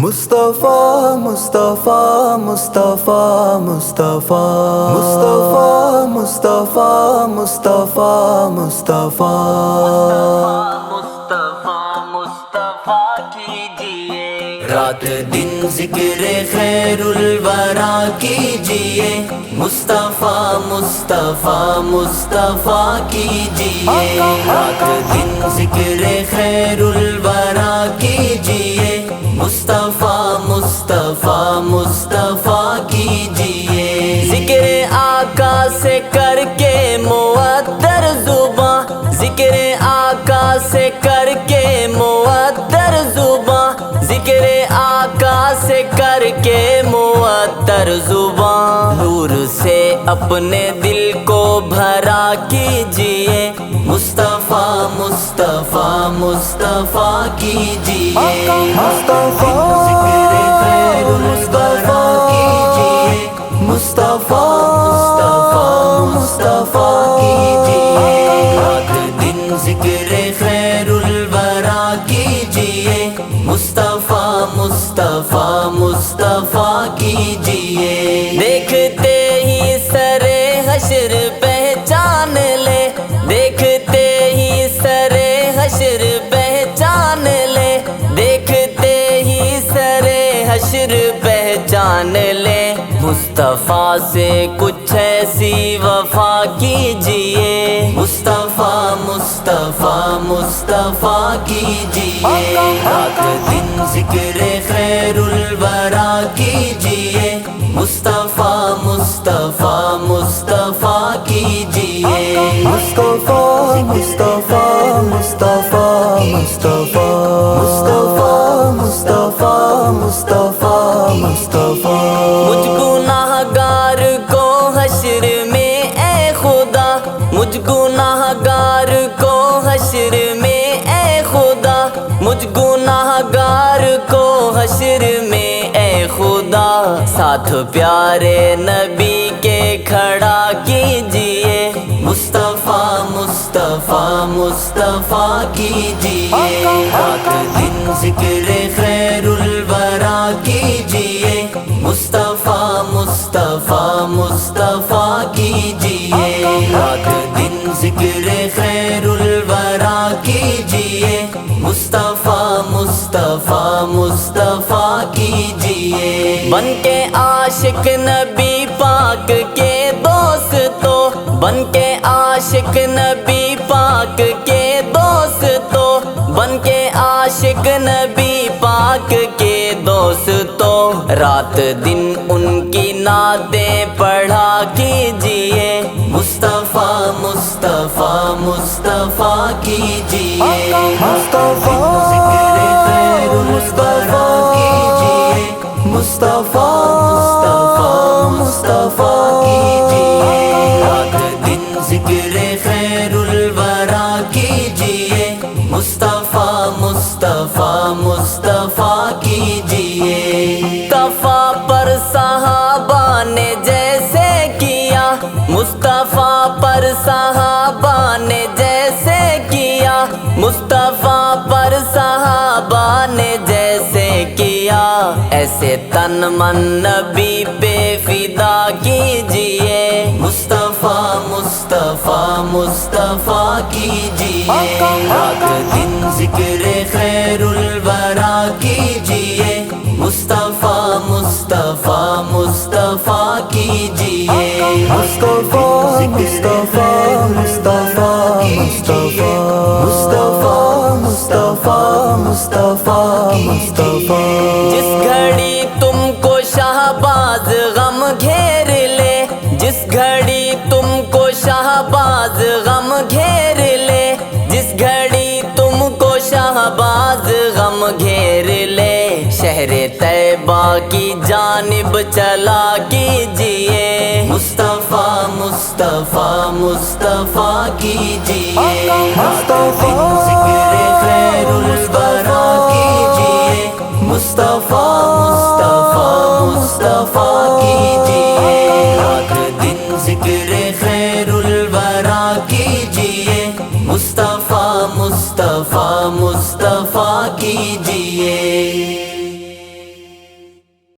مصطفیٰ مصطفیٰ مصطفیٰ مصطفیٰ مصطفیٰ مصطفیٰ مصطفیٰ مصطفیٰ مصطفیٰ کیجئے، رات دن ذکر خیر الورا کیجئے، مصطفیٰ مصطفیٰ مصطفیٰ کیجئے، رات دن ذکر خیر الورا کیجئے، مصطفیٰ مصطفیٰ مصطفیٰ کیجئے، ذکر آقا سے کر کے معطر زباں، ذکر آقا سے کر کے معطر زباں، ذکر آقا سے کر کے معطر زباں، نور سے اپنے دل کو بھرا کیجئے، مصطفیٰ مصطفیٰ مصطفیٰ کیجئے، مصطفیٰ ذکر خیر الورا کیجئے، مصطفیٰ مصطفیٰ مصطفیٰ کیجئے، رات دن ذکر خیر الورا کیجئے، مصطفیٰ مصطفیٰ مصطفیٰ کیجئے، دیکھتے ہی سر حشر پہچان لے، دیکھتے ہی سر حشر پہچان لے، دیکھتے ہی سر حشر پہچان لے، مصطفیٰ سے کچھ ایسی وفا کیجئے، مصطفیٰ مصطفیٰ مصطفیٰ کیجئے، رات دن ذکر خیر الورا کیجئے، مصطفیٰ مصطفیٰ مصطفیٰ کیجئے، مصطفیٰ مصطفیٰ مصطفیٰ مصطفیٰ مصطفیٰ مصطفیٰ مصطفیٰ مصطفیٰ مجھ گناہ گار کو حشر میں اے خدا، مجھ گناہ گار کو حشر میں اے خدا، مجھ گناہ گار کو حشر میں اے خدا، ساتھ پیارے نبی کے کھڑا کیجئے، مصطفیٰ مصطفیٰ مصطفیٰ کیجئے، رات دن ذکر خیر الورا کیجئے، مصطفیٰ مصطفیٰ مصطفیٰ کیجئے، رات دن ذکر خیر الورا کیجئے، مصطفیٰ مصطفیٰ مصطفیٰ کیجئے، بن کے عاشق نبی پاک کے دوستو، بن کے عاشق نبی پاک کے دوستو، بن کے عاشق نبی پاک کے دوستو، رات دن ان کی نعتیں پڑھا کیجئے، مصطفیٰ مصطفیٰ مصطفیٰ کیجئے، مصطفیٰ ذکر خیر الورا کیجئے، مصطفیٰ مصطفیٰ مصطفیٰ کیجئے، رات دن ذکر خیر الورا کیجئے، مصطفیٰ مصطفیٰ مصطفیٰ کیجئے، کفا پر صحابہ نے جیسے کیا، مصطفیٰ پر صحابہ نے جیسے کیا، مصطفیٰ پر صحابہ نے جیسے کیا، ایسے تن من نبی پہ فدا کیجئے، مصطفیٰ مصطفیٰ مصطفیٰ کیجئے، رات دن ذکر خیر الورا کیجئے، مصطفیٰ مصطفیٰ مصطفیٰ کیجئے، مصطفیٰ مصطفیٰ مصطفیٰ مصطفیٰ مصطفیٰ مصطفیٰ مصطفیٰ جس گھڑی تم کو شہباز غم گھیر لے، جس گھڑی تم کو شہباز غم گھیر لے، جس گھڑی تم کو شہباز غم گھیر لے، شہر طیبہ کی جانب چلا کیجئے، مصطفیٰ مصطفیٰ مصطفیٰ کیجئے، مصطفیٰ ذکر خیر الورا کیجئے، مصطفیٰ مصطفیٰ مصطفیٰ کیجئے، رات دن ذکر خیر الورا کیجئے، مصطفیٰ مصطفیٰ مصطفیٰ کیجئے،